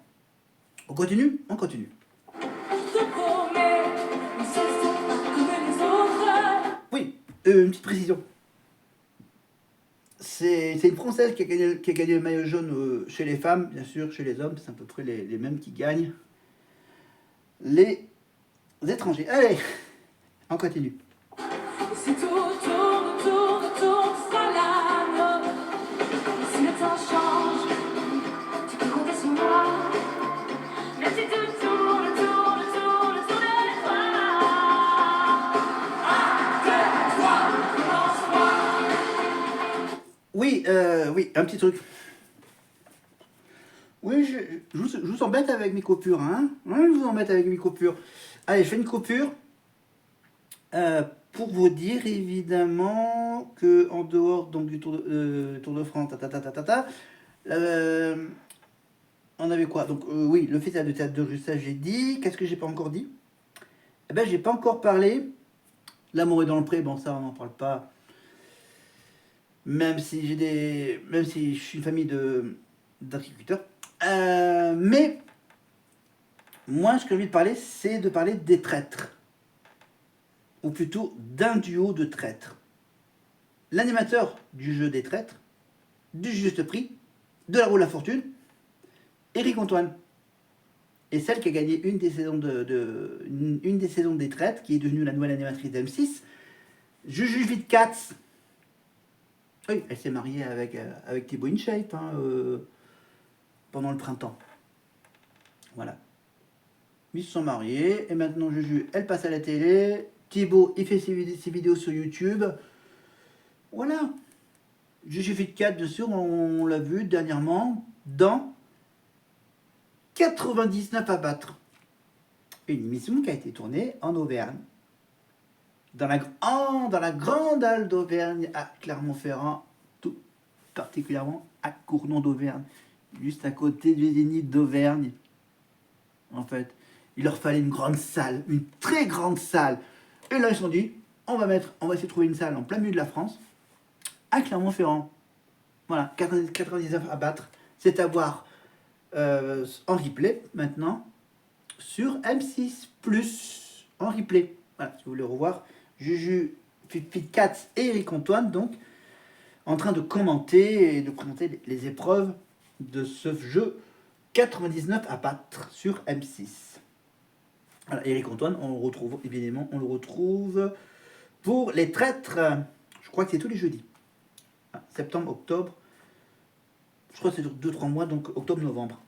On continue. Je te promets, nous ne sommes pas comme les autres. Oui, une petite précision. C'est une Française qui a gagné le maillot jaune chez les femmes, bien sûr, chez les hommes, c'est à peu près les mêmes qui gagnent. Les étrangers. Allez, on continue. Et si tout tourne, ça l'âme. Et si le temps change, tu peux compter sur moi. Mais si tout tourne de toi. 1, 2, 3, commence-moi. Oui, un petit truc. Oui, je vous embête avec mes coupures, hein. Ouais, je vous embête avec mes coupures. Allez, je fais une coupure pour vous dire évidemment que en dehors donc du Tour de France, on avait quoi? Donc oui, le festival de théâtre de rue, ça j'ai dit. Qu'est-ce que j'ai pas encore dit? Eh ben, j'ai pas encore parlé. L'amour est dans le pré, bon ça on n'en parle pas. Même si je suis une famille d'agriculteurs. Mais moi, ce que j'ai envie de parler, c'est de parler des traîtres. Ou plutôt d'un duo de traîtres. L'animateur du jeu des traîtres, du juste prix, de la roue de la fortune, Éric Antoine. Et celle qui a gagné une des saisons des traîtres, qui est devenue la nouvelle animatrice d'M6, Juju Vitcatz. Oui, elle s'est mariée avec Thibaut InShape pendant le printemps. Voilà. Ils se sont mariés et maintenant Juju, elle passe à la télé. Thibaut, il fait ses vidéos sur YouTube. Voilà. Juju Vitcatz, bien sûr, on l'a vu dernièrement dans 99 à battre. Une émission qui a été tournée en Auvergne. dans la grande halle d'Auvergne à Clermont-Ferrand, tout particulièrement à Cournon d'Auvergne, juste à côté du Zénith d'Auvergne. En fait, il leur fallait une grande salle, une très grande salle. Et là, ils se sont dit, on va essayer de trouver une salle en plein milieu de la France, à Clermont-Ferrand. Voilà, 99 à battre. C'est à voir en replay maintenant sur M6 Plus en replay. Voilà, si vous voulez revoir Juju, Fit Cats et Eric Antoine, donc en train de commenter et de présenter les épreuves de ce jeu 99 à battre sur M6. Voilà, Eric Antoine, on le retrouve évidemment, pour les traîtres. Je crois que c'est tous les jeudis. Septembre, octobre. Je crois que c'est sur 2-3 mois, donc octobre-novembre.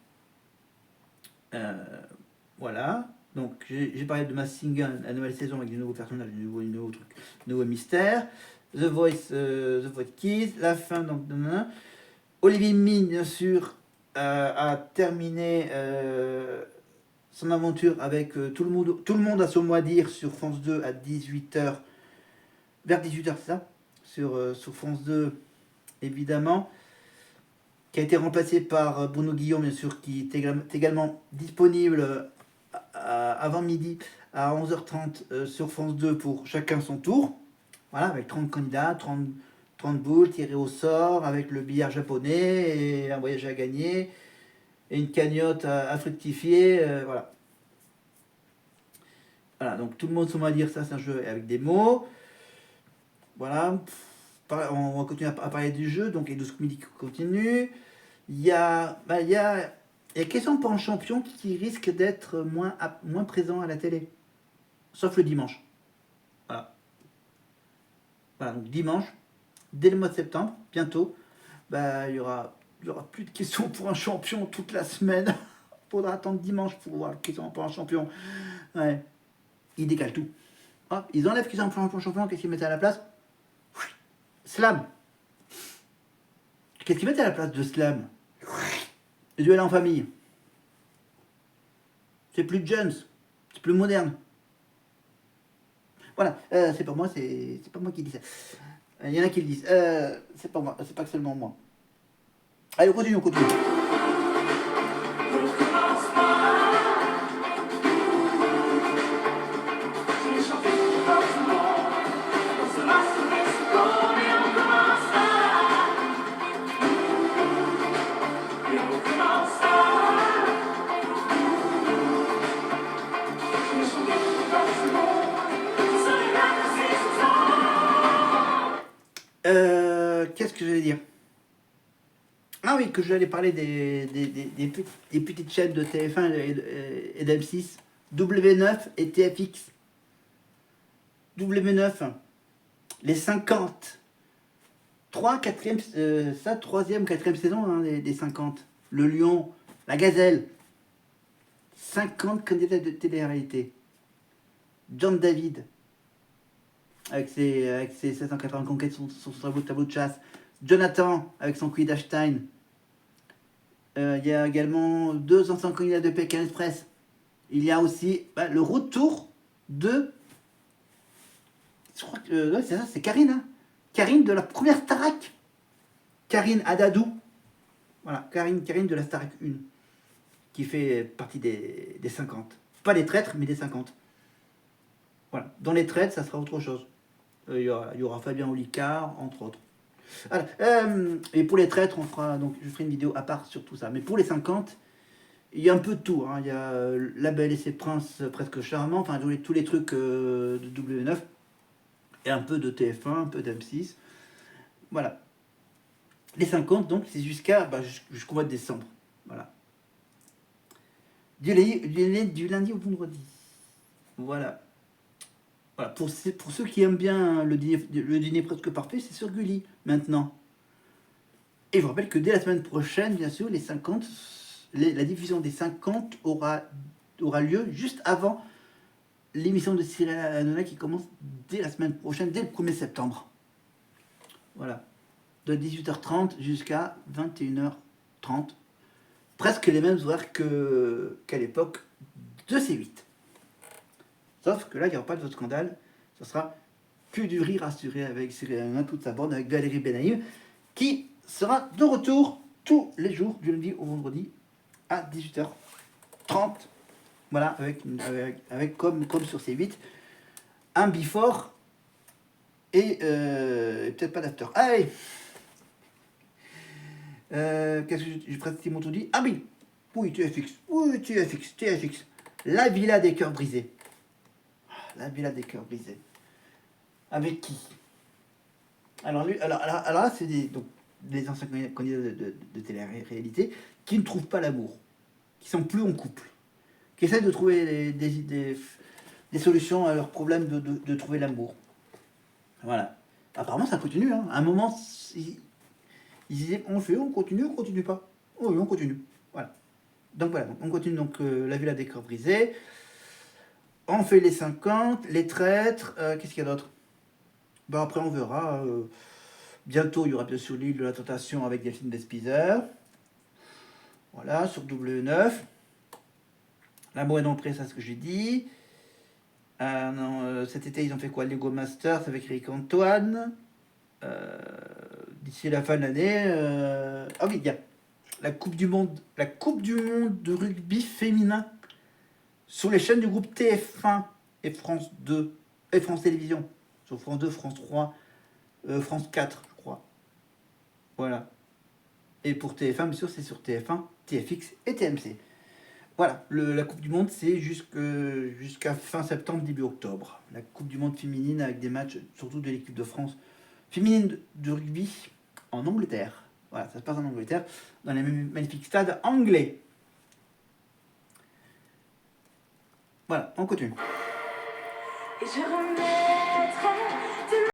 Voilà. Donc j'ai parlé de ma single, la nouvelle saison avec des nouveaux personnages, des nouveaux trucs, des nouveaux mystères. The Voice Kids, la fin. Donc, Olivier Mine, bien sûr, a terminé son aventure avec tout le monde a son mot à dire sur France 2 à 18h. Vers 18h, c'est ça sur France 2, évidemment. Qui a été remplacé par Bruno Guillon, bien sûr, qui est également disponible avant midi à 11h30 sur France 2 pour chacun son tour. Voilà, avec 30 candidats, 30 boules tirées au sort, avec le billard japonais, et un voyage à gagner, et une cagnotte à fructifier, voilà. Voilà, donc tout le monde se met à dire ça, c'est un jeu avec des mots. Voilà, on va continuer à parler du jeu, donc les 12 comédies qui continuent. Il y a question pour un champion qui risque d'être moins présent à la télé, sauf le dimanche. Voilà, donc dimanche, dès le mois de septembre, bientôt, il y aura plus de questions pour un champion toute la semaine. Il faudra attendre dimanche pour voir les questions pour un champion. Ouais. Ils décalent tout. Hop, ils enlèvent questions pour un champion, qu'est-ce qu'ils mettent à la place? Slam. Qu'est-ce qu'ils mettent à la place de slam? Le duel en famille. C'est plus Jones, c'est plus moderne. Voilà, c'est pas moi qui dis ça. Il y en a qui le disent. C'est pas moi, c'est pas seulement moi. Allez, on continue. Qu'est-ce que je vais dire? Ah oui, que j'allais parler des petites chaînes de TF1 et d'M6, W9 et TFX. W9, les 50. 3e, 4e saison hein, des 50. Le Lion, la Gazelle. 50 candidats de télé-réalité. John David, avec ses 780 conquêtes, son tableau de chasse. Jonathan, avec son Quidditch-Stein. Il y a également 2 anciens candidats de Pékin Express. Il y a aussi le retour de... Je crois que ouais, c'est ça, c'est Karine. Hein. Karine de la première Starac. Karine Adadou. Voilà, Karine de la Starac 1. Qui fait partie des 50. Pas les traîtres, mais des 50. Voilà. Dans les traîtres, ça sera autre chose. Il y aura Fabien Olicard, entre autres. Voilà. Et pour les traîtres, je ferai une vidéo à part sur tout ça. Mais pour les 50, il y a un peu de tout. Hein. Il y a La Belle et ses Princes presque charmants, enfin tous les trucs de W9, et un peu de TF1, un peu d'M6. Voilà. Les 50, donc, c'est jusqu'au mois de décembre. Voilà. Du lundi au vendredi. Voilà. Voilà, pour ceux qui aiment bien le dîner presque parfait, c'est sur Gulli maintenant. Et je vous rappelle que dès la semaine prochaine, bien sûr, la diffusion des 50 aura lieu juste avant l'émission de Cyril Hanouna qui commence dès la semaine prochaine, dès le 1er septembre. Voilà. De 18h30 jusqu'à 21h30. Presque les mêmes horaires qu'à l'époque de C8. Sauf que là, il n'y aura pas de scandale. Ce sera que du rire assuré avec Cyril Hanouna, toute sa bande, avec Valérie Benaïm, qui sera de retour tous les jours, du lundi au vendredi, à 18h30. Voilà, avec comme sur C8, un before et peut-être pas d'after. Allez, qu'est-ce que j'ai pratiquement tout dit? Ah oui, oui, TFX, oui, TFX. La villa des cœurs brisés. La villa des cœurs brisés. Avec qui? Alors là, c'est des anciens candidats de télé-réalité qui ne trouvent pas l'amour, qui sont plus en couple, qui essaient de trouver des solutions à leurs problèmes de trouver l'amour. Voilà. Apparemment, ça continue. Hein. À un moment, ils disaient on continue pas. Oh oui, on continue. Voilà. Donc voilà, on continue la villa des cœurs brisés. On fait les 50, les traîtres. Qu'est-ce qu'il y a d'autre? Ben après, on verra. Bientôt, il y aura bien sûr l'île de la tentation avec Delphine Despizer. Voilà, sur W9. L'amour est d'entrée, c'est ce que j'ai dit. Cet été, ils ont fait quoi? Lego Masters avec Eric Antoine. D'ici la fin de l'année. Ah oui, il y a la Coupe du Monde de rugby féminin sur les chaînes du groupe TF1 et France 2 et France Télévisions. Sur France 2, France 3, France 4, je crois. Voilà. Et pour TF1, bien sûr, c'est sur TF1, TFX et TMC. Voilà, la Coupe du Monde, c'est jusqu'à fin septembre, début octobre. La Coupe du Monde féminine avec des matchs, surtout de l'équipe de France féminine de rugby en Angleterre. Voilà, ça se passe en Angleterre, dans les magnifiques stades anglais. Voilà, on continue. Et je remettrai de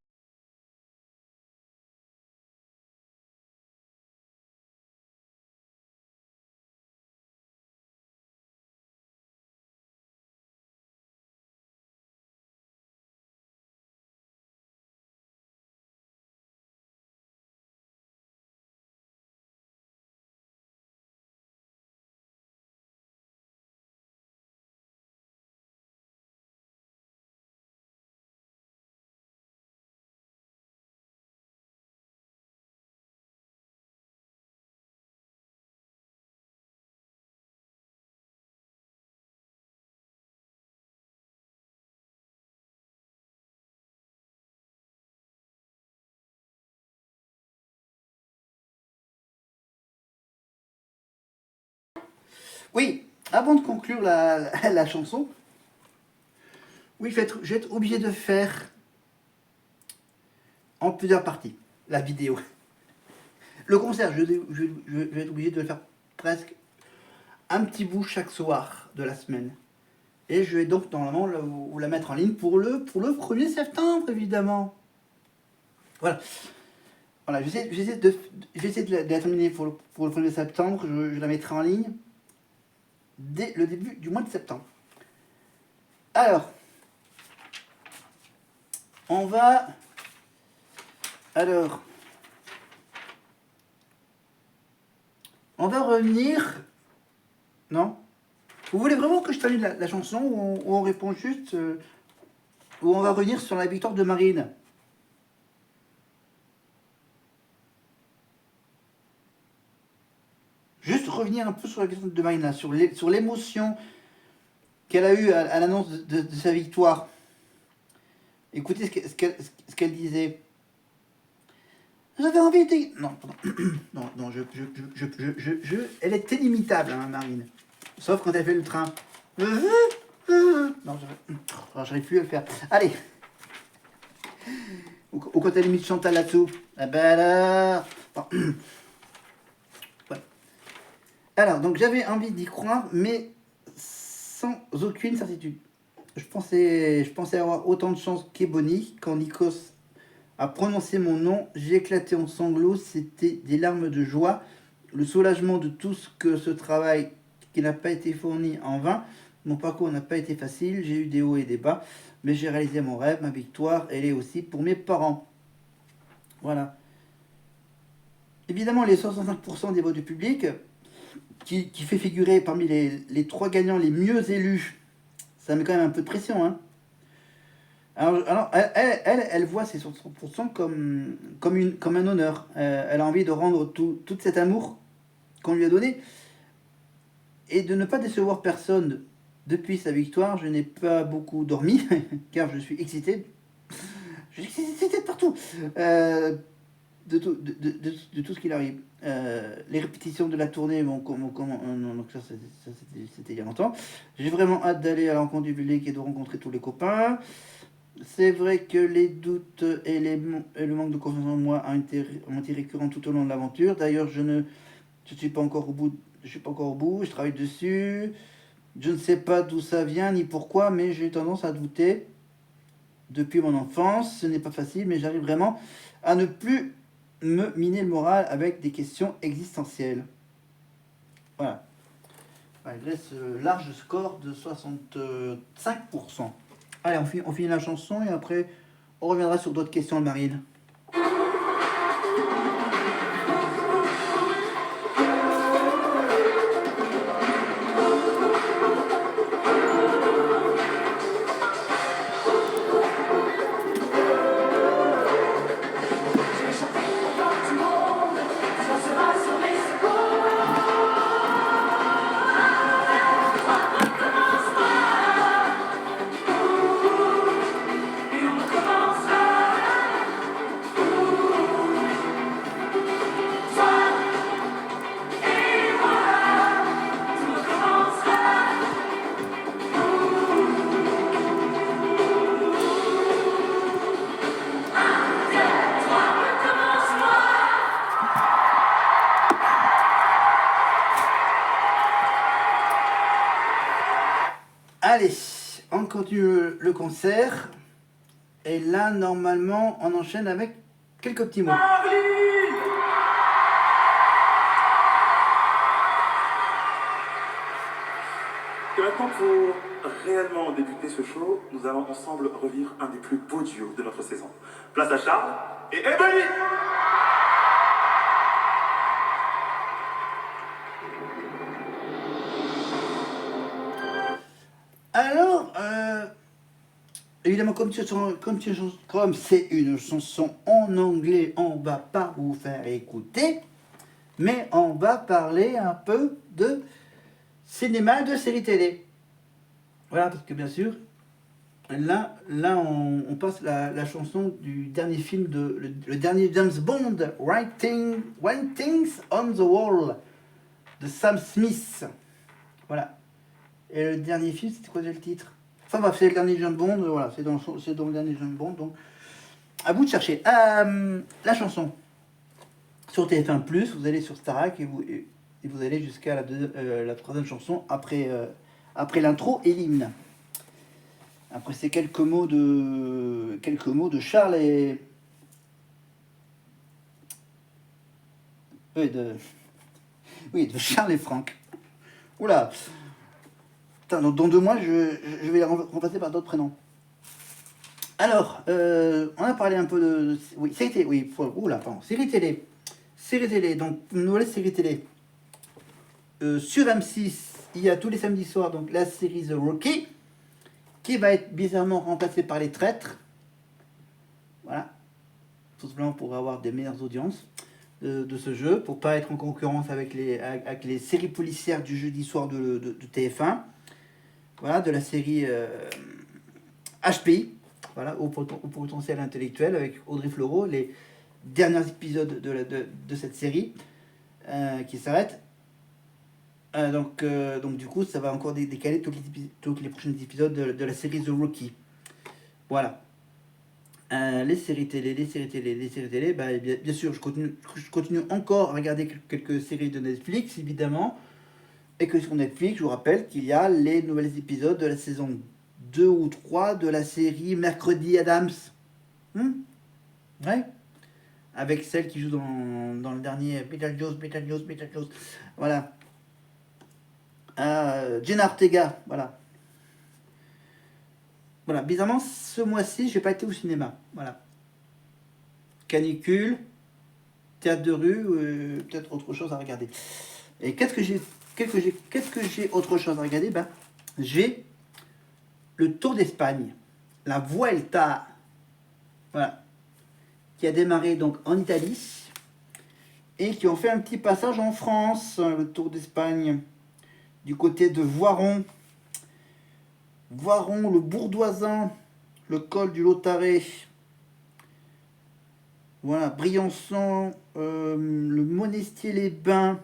Oui, avant de conclure la chanson, oui, je vais être obligé de faire en plusieurs parties la vidéo. Le concert, je vais être obligé de le faire presque un petit bout chaque soir de la semaine. Et je vais donc normalement la mettre en ligne pour le 1er septembre, évidemment. Voilà. Voilà, je vais essayer de la terminer pour le 1er septembre. Je la mettrai en ligne dès le début du mois de septembre. Alors, on va revenir. Non? Vous voulez vraiment que je termine la chanson ou on répond juste ou on va revenir sur la victoire de Marine? Juste revenir un peu sur la victoire de Marine, là, sur l'émotion qu'elle a eue à l'annonce de sa victoire. Écoutez ce qu'elle disait. J'avais envie de... Non, pardon. non, elle est inimitable, hein, Marine. Sauf quand elle fait le train. Non, j'arrive plus à le faire. Allez. Ou quand elle imite Chantal là-dessous. Ah ben alors... Voilà. Alors, donc j'avais envie d'y croire, mais sans aucune certitude. Je pensais avoir autant de chance qu'Ebony quand Nikos a prononcé mon nom. J'ai éclaté en sanglots, c'était des larmes de joie, le soulagement de tout ce que ce travail qui n'a pas été fourni en vain. Mon parcours n'a pas été facile, j'ai eu des hauts et des bas, mais j'ai réalisé mon rêve, ma victoire, elle est aussi pour mes parents. Voilà. Évidemment, les 65% des votes du public, qui fait figurer parmi les 3 gagnants les mieux élus, ça met quand même un peu de pression, hein. Alors elle voit ces 60% comme un honneur. Elle a envie de rendre tout cet amour qu'on lui a donné et de ne pas décevoir personne. Depuis sa victoire, je n'ai pas beaucoup dormi, car je suis excité. Je suis excité de partout. De tout ce qui arrive. Les répétitions de la tournée, donc ça c'était il y a longtemps. J'ai vraiment hâte d'aller à la rencontre du public et de rencontrer tous les copains. C'est vrai que les doutes et le manque de confiance en moi ont été récurrents tout au long de l'aventure. D'ailleurs, je suis pas encore au bout. Je travaille dessus. Je ne sais pas d'où ça vient ni pourquoi, mais j'ai tendance à douter depuis mon enfance. Ce n'est pas facile, mais j'arrive vraiment à ne plus me miner le moral avec des questions existentielles. Voilà. Malgré ce large score de 65%. Allez, on finit la chanson et après, on reviendra sur d'autres questions de Marine. Allez, on continue le concert. Et là, normalement, on enchaîne avec quelques petits mots. Et maintenant, pour réellement débuter ce show, nous allons ensemble revivre un des plus beaux duos de notre saison. Place à Charles et Ebony. Alors, évidemment, comme c'est une chanson en anglais, on va pas vous faire écouter, mais on va parler un peu de cinéma, de séries télé. Voilà, parce que bien sûr, là on passe la chanson du dernier film, le dernier James Bond, Writings on the Wall, de Sam Smith. Voilà. Et le dernier film, c'était quoi le titre? Enfin bref, c'est le dernier James Bond, voilà, c'est dans le dernier James Bond, donc à vous de chercher. La chanson sur TF1+, vous allez sur Starac et vous allez jusqu'à la troisième chanson après l'intro et l'hymne. Après c'est quelques mots de Charles et de Charles et Franck. Oula. Putain, dans 2 mois, je vais les remplacer par d'autres prénoms. Alors, on a parlé un peu de... Oui, série télé, oui. Oula, pardon. Série télé, donc, une nouvelle série télé. Sur M6, il y a tous les samedis soirs, donc, la série The Rookie, qui va être bizarrement remplacée par Les Traîtres. Voilà. Tout simplement pour avoir des meilleures audiences de ce jeu, pour pas être en concurrence avec les séries policières du jeudi soir de TF1. Voilà, de la série HPI, voilà, au potentiel intellectuel, avec Audrey Fleurot, les derniers épisodes de cette série qui s'arrête. Donc du coup, ça va encore décaler tous les prochains épisodes de la série The Rookie. Voilà. Les séries télé, bah, bien sûr, je continue encore à regarder quelques séries de Netflix, évidemment. Et que sur Netflix, je vous rappelle qu'il y a les nouveaux épisodes de la saison 2 ou 3 de la série Mercredi Adams. Ouais. Avec celle qui joue dans le dernier Beetlejuice. Voilà. Jenna Ortega. Voilà. Voilà. Bizarrement, ce mois-ci, j'ai pas été au cinéma. Voilà. Canicule, théâtre de rue, peut-être autre chose à regarder. Et qu'est-ce que j'ai autre chose à regarder? Ben, j'ai le Tour d'Espagne. la Vuelta, voilà, qui a démarré donc en Italie et qui ont fait un petit passage en France, le Tour d'Espagne, du côté de Voiron, le Bourdoisin, le col du Lautaret, voilà, Briançon, le Monestier-les-Bains,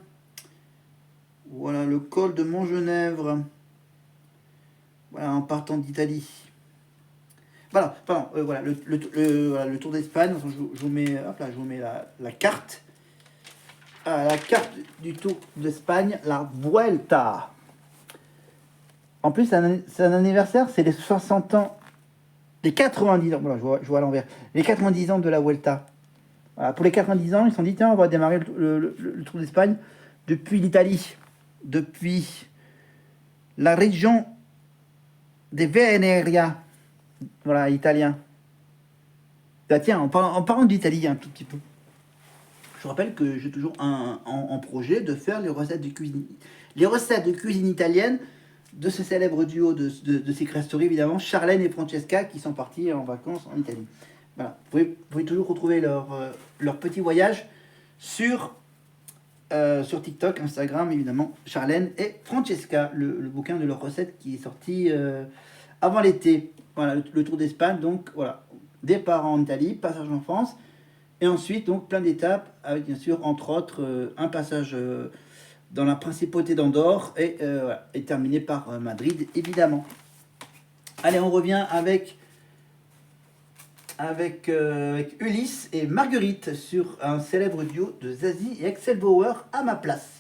voilà, le col de Montgenèvre, voilà, en partant d'Italie. Voilà, pardon, voilà, voilà, le Tour d'Espagne. Je vous mets, hop là, je vous mets la carte. La carte du Tour d'Espagne, la Vuelta. En plus, c'est un anniversaire, c'est les 60 ans, les 90 ans, voilà, je vois à l'envers, les 90 ans de la Vuelta. Voilà, pour les 90 ans, ils se sont dit, tiens, on va démarrer le Tour d'Espagne depuis l'Italie, depuis la région des Veneria, voilà, italien. Bah, tiens, en parlant d'Italie un tout petit peu, je vous rappelle que j'ai toujours en projet de faire les recettes de cuisine italienne de ce célèbre duo de Secret Story, évidemment, Charlène et Francesca, qui sont partis en vacances en Italie. Voilà, vous pouvez toujours retrouver leur petit voyage sur TikTok, Instagram, évidemment, Charlène et Francesca, le bouquin de leurs recettes qui est sorti avant l'été. Voilà, le Tour d'Espagne, donc voilà, départ en Italie, passage en France, et ensuite donc plein d'étapes, avec bien sûr, entre autres, un passage dans la principauté d'Andorre, et, voilà, et terminé par Madrid, évidemment. Allez, on revient avec Ulysse et Marguerite sur un célèbre duo de Zazie et Axel Bauer, À ma place.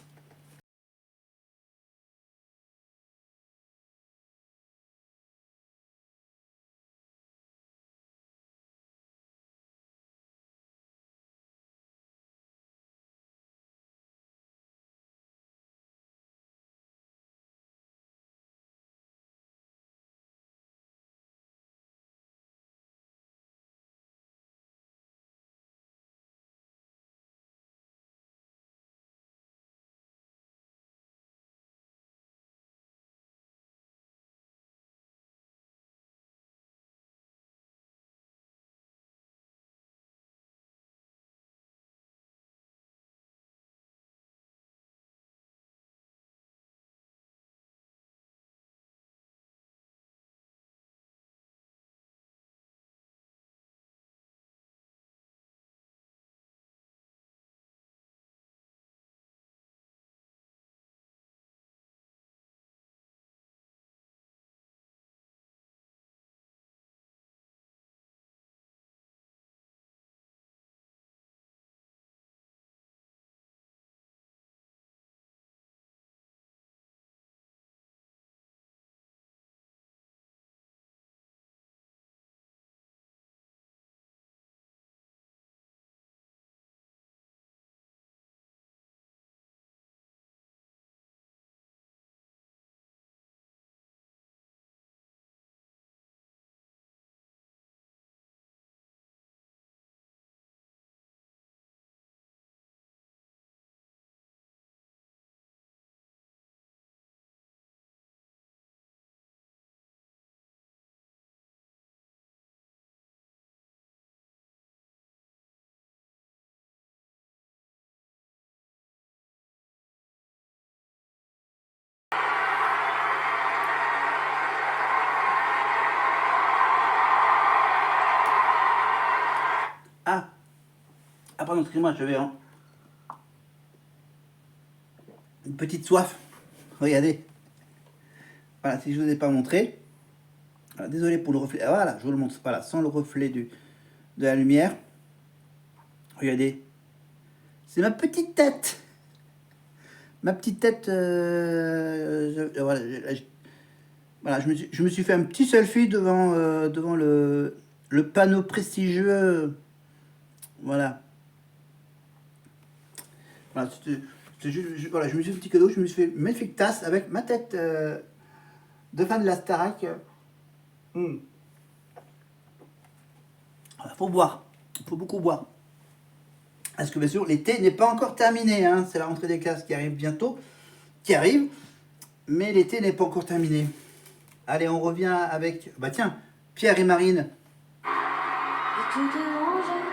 Ah pardon, excusez-moi, j'avais une petite soif. Regardez. Voilà, si je ne vous ai pas montré. Alors, désolé pour le reflet. Ah, voilà, je vous le montre. Voilà, sans le reflet de la lumière. Regardez. C'est ma petite tête. Ma petite tête. Voilà, voilà, je me suis fait un petit selfie devant le panneau prestigieux. Voilà. Voilà, voilà, je me suis fait un petit cadeau, je me suis fait une magnifique tasse avec ma tête de fan de la Starac. Voilà, faut boire, il faut beaucoup boire. Parce que bien sûr, l'été n'est pas encore terminé, hein. C'est la rentrée des classes qui arrive bientôt, mais l'été n'est pas encore terminé. Allez, on revient avec, bah tiens, Pierre et Marine. Et tout est rangé.